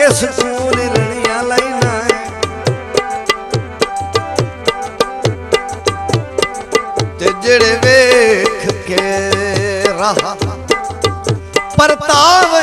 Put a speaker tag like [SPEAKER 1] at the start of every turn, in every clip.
[SPEAKER 1] के सुकून रनिया लाइना ते जेड़े वेख के रहा परताव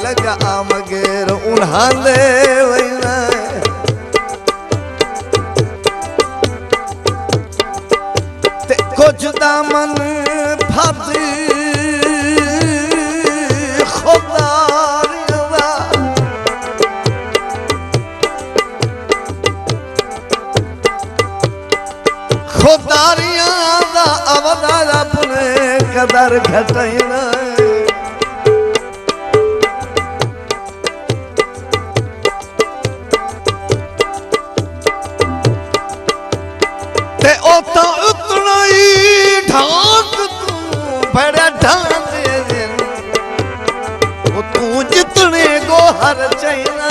[SPEAKER 1] लगा मगेर उन्हां दे वैना ते कुछ दामन फद खुदारियां दा अवदार अपने कदर घटैना ते ओ तो उतना ही ढाक तू बड़ा ढांक दे वो तू जितने को हर चाइना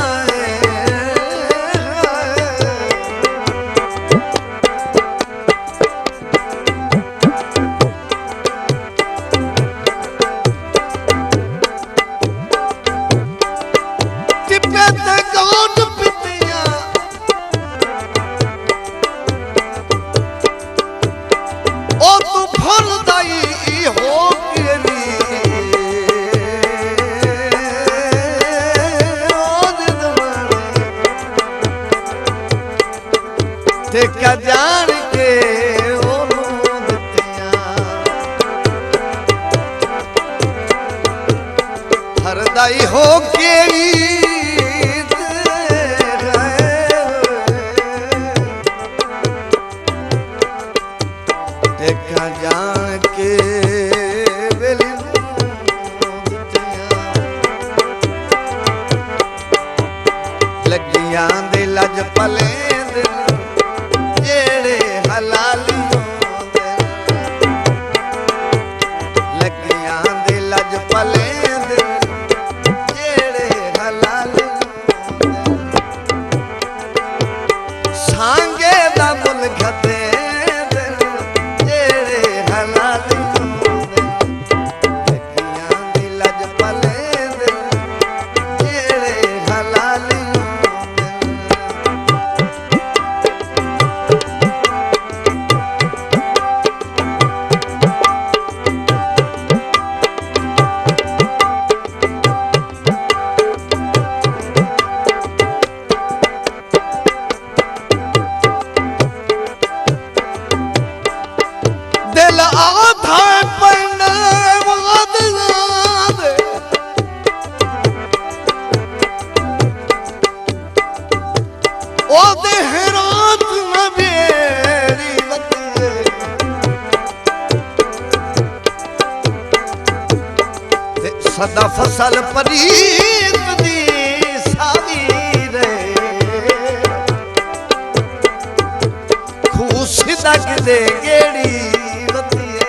[SPEAKER 1] क्या जान के हरदाई हो के देखा जान के लगियां दे लज पले सदा फसल परीत दी सावी रे खूस दग दे गेड़ी बतिए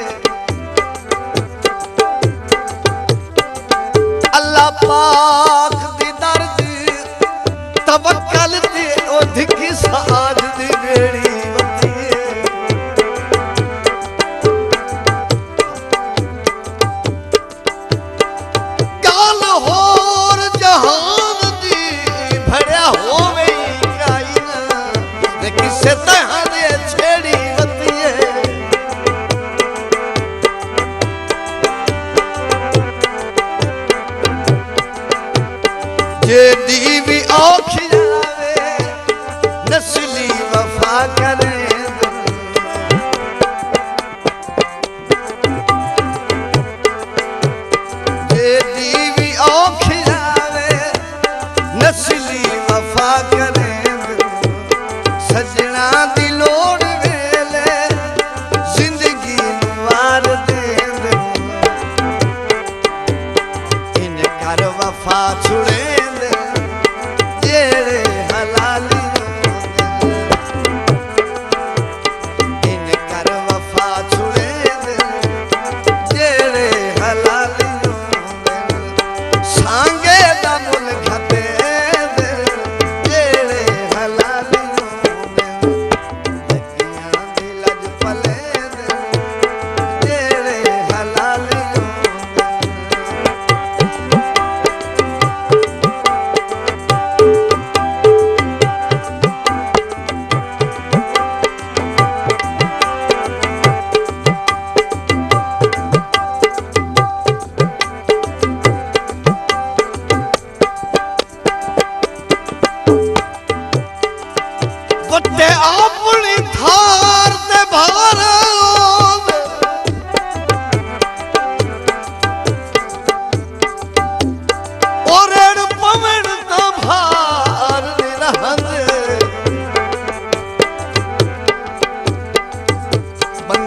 [SPEAKER 1] अल्लाह पाक दी दर्द तवक्कल ते ओधिक साज दी गेड़ी किसे तहां दे छेड़ी बतिए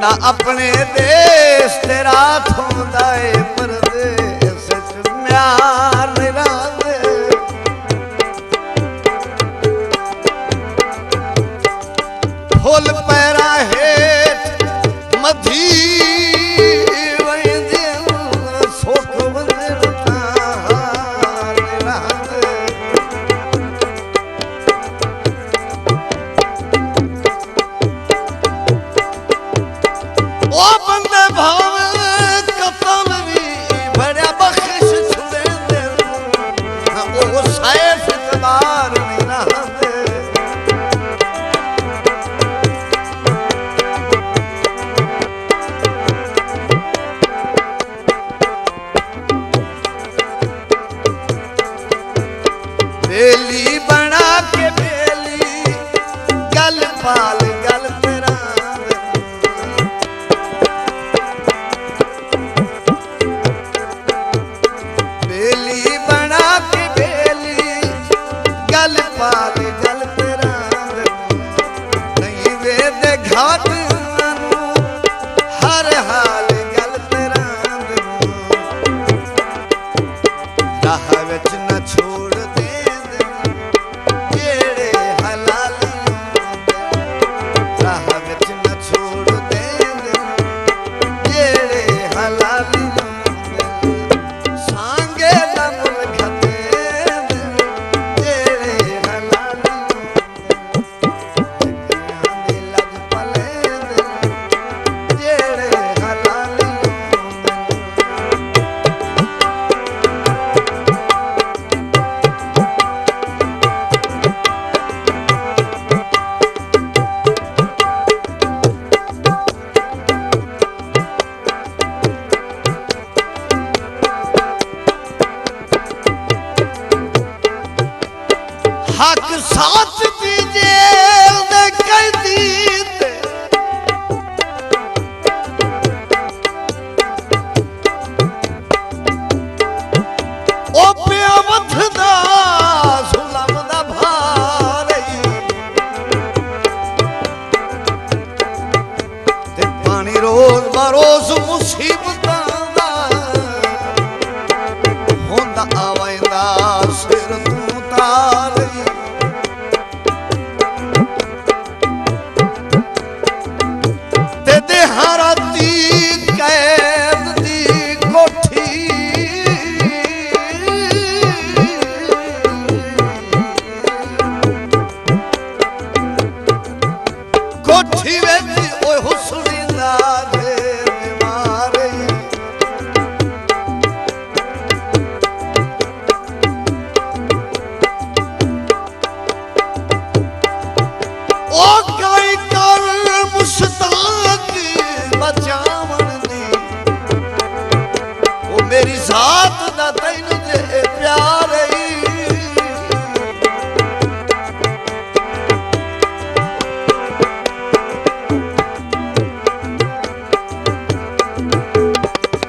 [SPEAKER 1] ना अपने देश तेरा थोंदा है परदेस च म्यार रांदे फुल पैरा हेठ मधी वंदे सुख वंदे ओ बंदे भावे कतल भी बड़ा बख्श छुड़े दे ओ सैफ इतबार नहीं रहते बेली बना के बेली गल पाल गल तेरा बेली बना के बेली गल पाल गल तेरा नहीं वेद घाट हर हाल गल तेरा राह विच न छोड़ दे जेड़े हलाल राह विच न छोड़ दे जेड़े हलाल सांगे दा मुल्क दे जेड़े हलाल दे लग पले जेड़े हलाल हक साथ दीजे दे कैदी ते ओ पिया वधदा जुल्म दा भार ते पानी रोज बरोज मुसीबतां दा होंदा आवेंदा सिर तू तार हाराती कैद दी कोठी कोठी विच ओए हुस्न दा बीमार ओ कोई कर मुश्ताक बचावन दी ओ मेरी जात दा तैनू जे प्यार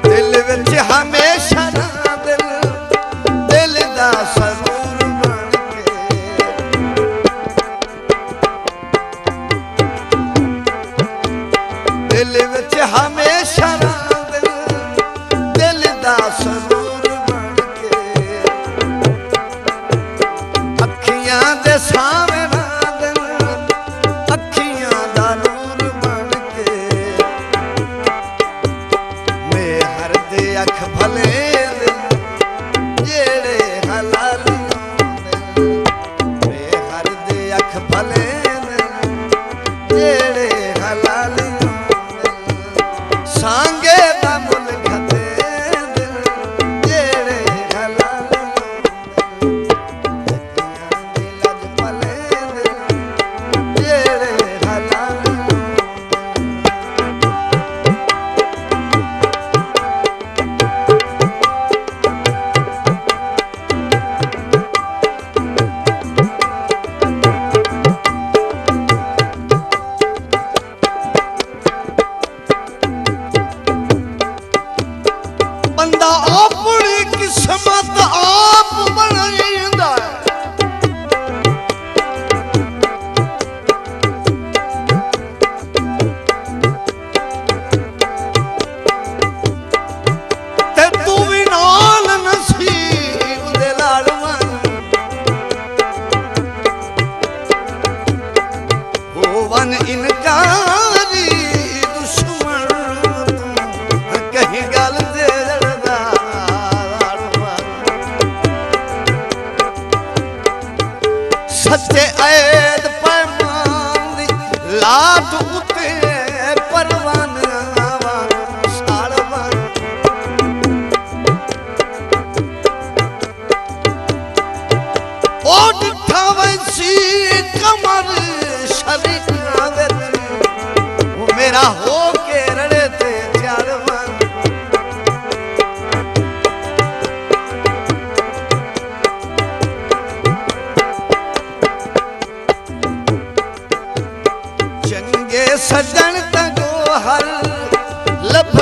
[SPEAKER 1] दिल विच हमेशा ना दिल दिल दा सरूर बन के दिल विच हमेशा दिल दा सरूर बन के अखियां दे सामने दिल अखियां दा नूर बन के मैं हर दे अख भले दिल जेड़े हलाल मैं हर दे अख भले दिल जेड़े हलाल सजन तगो हर लभ